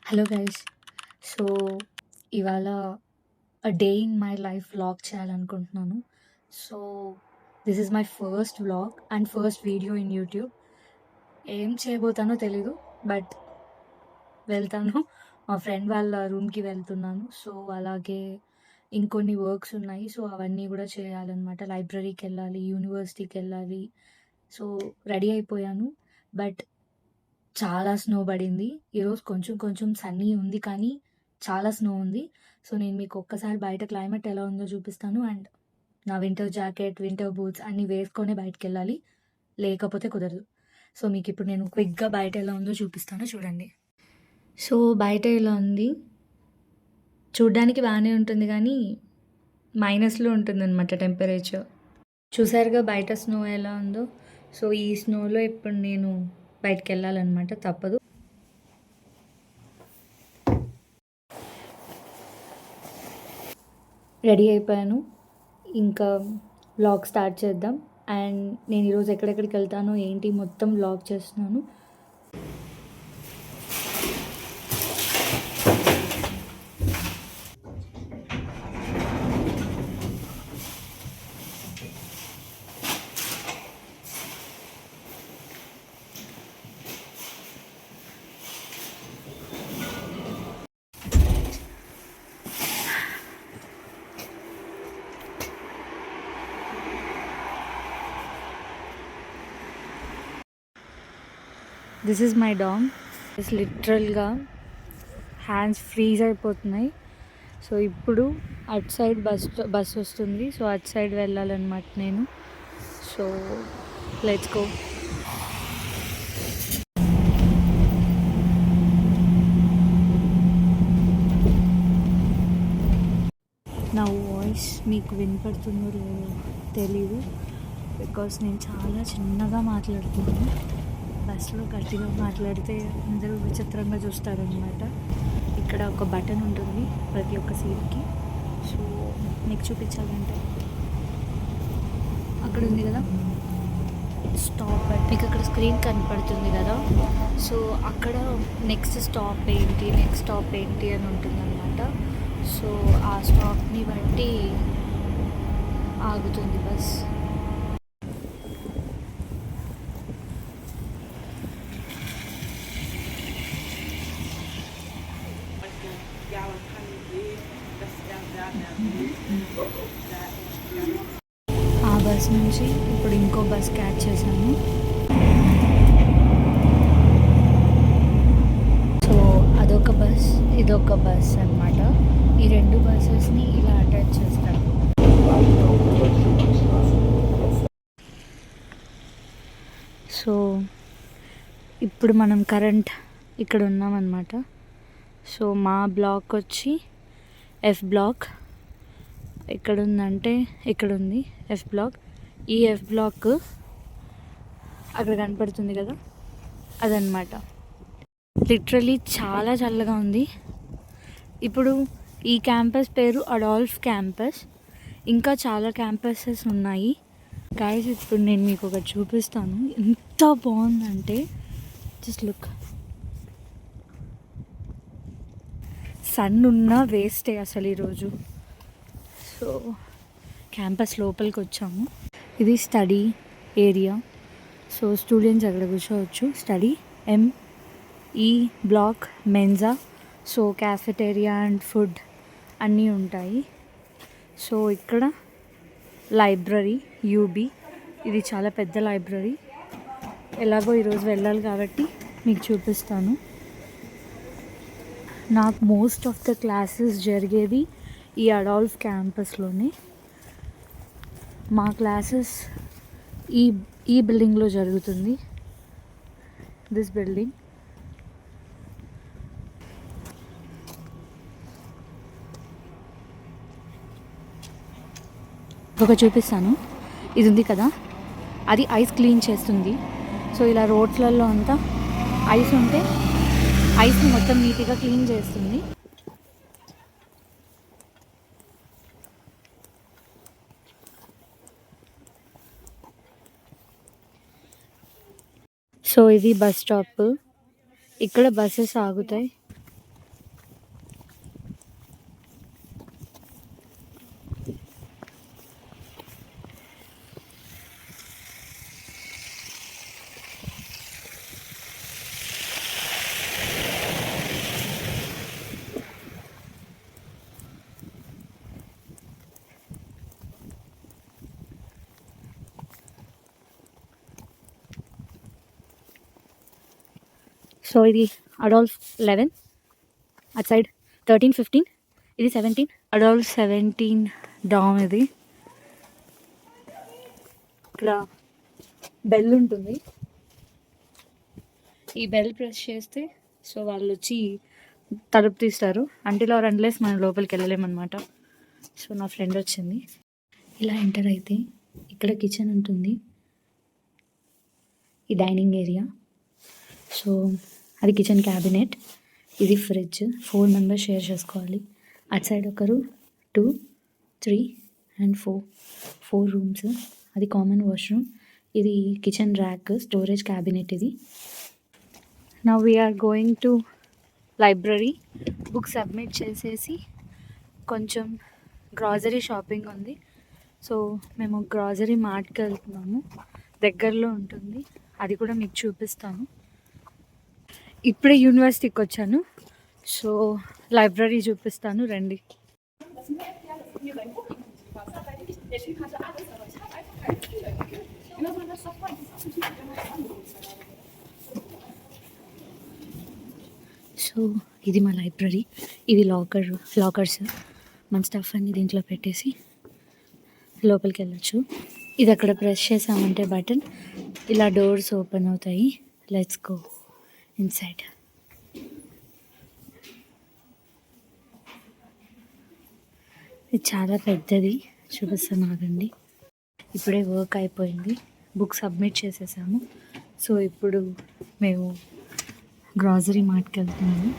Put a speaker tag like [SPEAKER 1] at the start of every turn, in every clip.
[SPEAKER 1] Hello guys. So, ఇవాళ day in my life vlog చేయాలనుకుంటున్నాను. So, this is my first vlog and first video in YouTube. ఏం చేయబోతానో తెలీదు. But వెళ్తాను. మా ఫ్రెండ్ వాళ్ళ రూమ్‌కి వెళ్తున్నాను. సో, అలాగే ఇంకొన్ని వర్క్స్ ఉన్నాయి. సో, అవన్నీ గూడా చేయాలనమాట. లైబ్రరీకెళ్ళాలి, యూనివర్సిటీకెళ్ళాలి. సో, రెడీ అయిపోయాను. బట్ చాలా స్నో పడింది. ఈరోజు కొంచెం కొంచెం సన్నీ ఉంది కానీ చాలా స్నో ఉంది. సో, నేను మీకు ఒక్కసారి బయట క్లైమేట్ ఎలా ఉందో చూపిస్తాను. అండ్ నా వింటర్ జాకెట్, వింటర్ బూట్స్ అన్నీ వేసుకొనే బయటికెళ్ళాలి. లేకపోతే కుదరదు. సో, మీకిప్పుడు నేను క్విక్‌గా బయట ఎలా ఉందో చూపిస్తాను చూడండి. సో, బయట ఇలా ఉంది. చూడ్డానికి బానే ఉంటుంది గానీ, మైనస్‌లో ఉంటుందనమాట టెంపరేచర్. చూసారుగా బయట స్నో ఎలా ఉందో. సో, ఈ స్నోలో ఇప్పుడు నేను బయటికెళ్ళాలనమాట తప్పదు. రెడీ అయిపోయాను. ఇంకా వ్లాగ్ స్టార్ట్ చేద్దాం. అండ్ నేను ఈరోజు ఎక్కడెక్కడికి వెళ్తానో ఏంటి మొత్తం వ్లాగ్ చేస్తున్నాను. This is my dam. లిటరల్గా హ్యాండ్స్ ఫ్రీజ్ అయిపోతున్నాయి. సో ఇప్పుడు అటు సైడ్ బస్ వస్తుంది. సో అటు సైడ్ వెళ్ళాలన్నమాట నేను. So let's go. నా వాయిస్ మీకు వినపడుతుందో లేదో తెలీదు. బికాస్ నేను చాలా చిన్నగా మాట్లాడుతున్నాను. బస్సులో గట్టిగా మాట్లాడితే అందరూ విచిత్రంగా చూస్తారనమాట. ఇక్కడ ఒక బటన్ ఉంటుంది ప్రతి ఒక్క సీట్కి. సో మీకు చూపించాలంటే అక్కడ ఉంది కదా స్టాప్. మీకు అక్కడ స్క్రీన్ కనపడుతుంది కదా. సో అక్కడ నెక్స్ట్ స్టాప్ ఏంటి అని ఉంటుందన్నమాట. సో ఆ స్టాప్ని బట్టి ఆగుతుంది బస్. ఆ బస్ నుంచి ఇప్పుడు ఇంకో బస్ క్యాచ్ చేశాను. సో అదొక బస్, ఇదొక బస్ అన్నమాట. ఈ రెండు బస్సెస్ని ఇలా అటాచ్ చేస్తాను. సో ఇప్పుడు మనం కరెంట్ ఇక్కడ ఉన్నామన్నమాట. సో మా బ్లాక్ వచ్చి ఎఫ్ బ్లాక్. ఎక్కడుందంటే ఇక్కడ ఉంది ఎఫ్ బ్లాక్. ఈ ఎఫ్ బ్లాక్ అక్కడ కనపడుతుంది కదా, అదనమాట. లిటరలీ చాలా చల్లగా ఉంది. ఇప్పుడు ఈ క్యాంపస్ పేరు అడాల్ఫ్ క్యాంపస్. ఇంకా చాలా క్యాంపసెస్ ఉన్నాయి గైస్. ఇప్పుడు నేను మీకు ఒకటి చూపిస్తాను. ఎంత బాగుందంటే జస్ట్ లుక్. సన్ ఉన్నా వేస్టే అసలు ఈరోజు. సో క్యాంపస్ లోపలికి వచ్చాము. ఇది స్టడీ ఏరియా. సో స్టూడెంట్స్ అక్కడ కూర్చోవచ్చు. స్టడీ ఈ block Mensa. So cafeteria and food అన్నీ ఉంటాయి. సో ఇక్కడ లైబ్రరీ యూబీ. ఇది చాలా పెద్ద లైబ్రరీ. ఎలాగో ఈరోజు వెళ్ళాలి కాబట్టి మీకు చూపిస్తాను. నాకు మోస్ట్ ఆఫ్ ద క్లాసెస్ జరిగేది ఈ అడాల్ఫ్ క్యాంపస్లోనే. మా క్లాసెస్ ఈ బిల్డింగ్లో జరుగుతుంది. This building. ఒక చూపిస్తాను. ఇది ఉంది కదా, అది ఐస్ క్లీన్ చేస్తుంది. సో ఇలా రోడ్స్లలో అంతా ఐస్ ఉంటే ఐస్ని మొత్తం నీట్గా క్లీన్ చేస్తుంది. సో ఇది బస్ స్టాప్. ఇక్కడ బస్సెస్ ఆగుతాయి. సో ఇది అడాల్ఫ్ 11, అట్ సైడ్ 13, 15, ఇది 17, అడాల్ఫ్ 17 డామ్. ఇది ఇక్కడ బెల్ ఉంటుంది, ఈ బెల్ ప్రెస్ చేస్తే సో వాళ్ళు వచ్చి తలుపు తీస్తారు. అంటిల్ ఆర్ అన్లెస్ మనం లోపలికి వెళ్ళలేమన్నమాట. సో నా ఫ్రెండ్ వచ్చింది. ఇలా ఎంటర్ అయితే ఇక్కడ కిచెన్ ఉంటుంది, ఈ డైనింగ్ ఏరియా. సో అది కిచెన్ క్యాబినెట్, ఇది ఫ్రిడ్జ్. 4 మెంబర్స్ షేర్ చేసుకోవాలి. అటు సైడ్ ఒకరు 2, 3 and 4 రూమ్స్. అది కామన్ వాష్రూమ్. ఇది కిచెన్ ర్యాక్, స్టోరేజ్ క్యాబినెట్ ఇది. Now we're going to library. Book submit చేసేసి కొంచెం గ్రాసరీ షాపింగ్ ఉంది. సో మేము గ్రాసరీ మార్ట్కి వెళ్తున్నాము, దగ్గరలో ఉంటుంది, అది కూడా మీకు చూపిస్తాను. ఇప్పుడే యూనివర్సిటీకి వచ్చాను, సో లైబ్రరీ చూపిస్తాను రండి. సో ఇది మా లైబ్రరీ. ఇది లాకర్స్. మన స్టఫ్ అన్ని దీంట్లో పెట్టేసి లోపలికి వెళ్ళచ్చు. ఇది అక్కడ ప్రెస్ చేసామంటే బటన్, ఇలా డోర్స్ ఓపెన్ అవుతాయి. Let's go inside. ఇది చాలా పెద్దది, చూపిస్తాను ఆగండి. ఇప్పుడే వర్క్ అయిపోయింది, బుక్ సబ్మిట్ చేసేసాము. సో ఇప్పుడు మేము గ్రాసరీ మార్ట్కి వెళ్తున్నాము.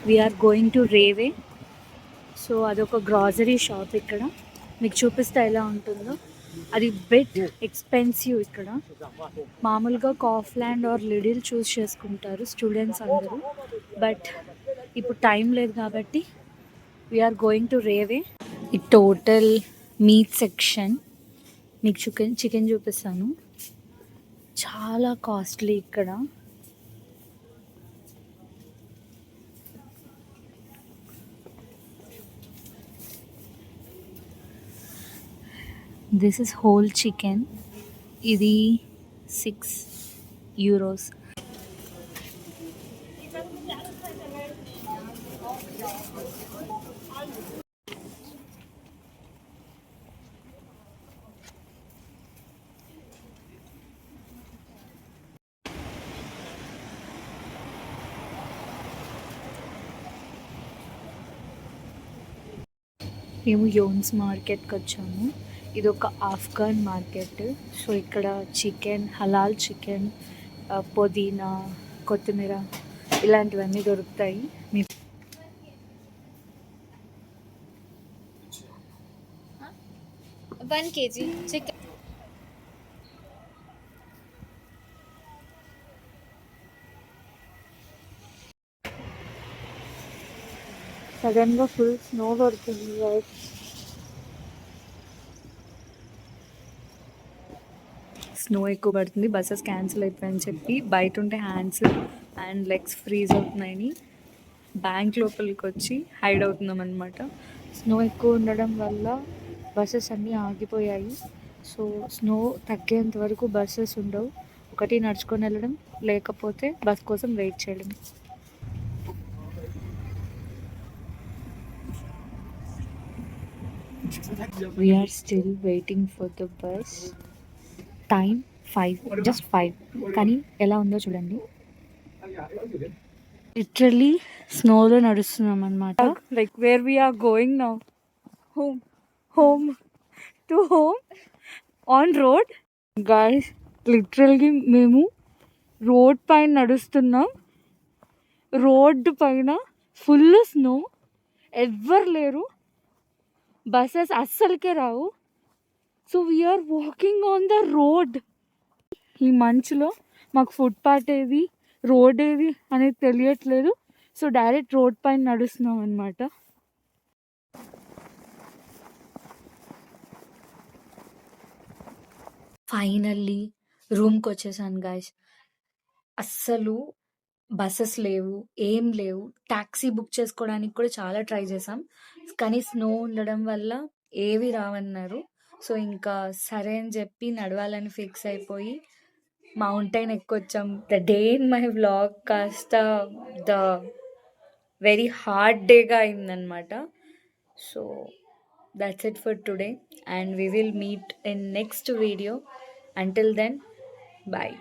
[SPEAKER 1] We're going to Rewe. So అదొక గ్రాసరీ షాప్. ఇక్కడ మీకు చూపిస్తే ఎలా ఉంటుందో. అది బిట్ ఎక్స్పెన్సివ్ ఇక్కడ. మామూలుగా కాఫ్లాండ్ ఆర్ లిడిల్ చూస్ చేసుకుంటారు స్టూడెంట్స్ అందరూ, బట్ ఇప్పుడు టైం లేదు కాబట్టి వీఆర్ గోయింగ్ టు రేవే. ఈ టోటల్ మీట్ సెక్షన్. మీకు చికెన్ చూపిస్తాను, చాలా కాస్ట్లీ ఇక్కడ. This is whole chicken. ఇది €6. మేము యోన్స్ మార్కెట్కి వచ్చాము. ఇది ఒక ఆఫ్ఘన్ మార్కెట్. సో ఇక్కడ చికెన్, హలాల్ చికెన్, పుదీనా, కొత్తిమీర ఇలాంటివన్నీ దొరుకుతాయి.
[SPEAKER 2] 1 kg chicken.
[SPEAKER 1] సడన్గా ఫుల్ స్నో పడుతుంది. స్నో ఎక్కువ పడుతుంది, బస్సెస్ క్యాన్సిల్ అయిపోయాయని చెప్పి బయట ఉంటే హ్యాండ్స్ అండ్ లెగ్స్ ఫ్రీజ్ అవుతున్నాయని బ్యాంక్ లోపలికి వచ్చి హైడ్ అవుతున్నాం అనమాట. స్నో ఎక్కువ ఉండడం వల్ల బస్సెస్ అన్నీ ఆగిపోయాయి. సో స్నో తగ్గేంత వరకు బస్సెస్ ఉండవు. ఒకటి నడుచుకొని వెళ్ళడం, లేకపోతే బస్ కోసం వెయిట్ చేయడం. We are still waiting for the bus. Time 5, just 5. కానీ ఎలా ఉందో చూడండి. లిటరలీ స్నోలో నడుస్తున్నాం అనమాట. Like where we're going now, home to home on road. Guys లిటరల్గా మేము రోడ్ పైన నడుస్తున్నాం. రోడ్డు పైన ఫుల్ స్నో, ఎవ్వరు లేరు, బస్సెస్ అస్సలకే రావు. So we're walking on the road. ఈ మంచులో మాకు ఫుట్పాత్ ఏది, రోడ్ ఏది అనేది తెలియట్లేదు. సో డైరెక్ట్ రోడ్ పైన నడుస్తున్నాం అనమాట. ఫైనల్లీ రూమ్కి వచ్చేసాను గైస్. అస్సలు బస్సెస్ లేవు, ఏం లేవు. ట్యాక్సీ బుక్ చేసుకోవడానికి కూడా చాలా ట్రై చేసాం, కానీ స్నో ఉండడం వల్ల ఏవి రావన్నారు. సో ఇంకా సరే అని చెప్పి నడవాలని ఫిక్స్ అయిపోయి మౌంటైన్ ఎక్కొచ్చాం. The day in my vlog కాస్త ద వెరీ హార్డ్ డేగా అయిందనమాట. So that's it for today, and we will meet in next video. Until then, bye.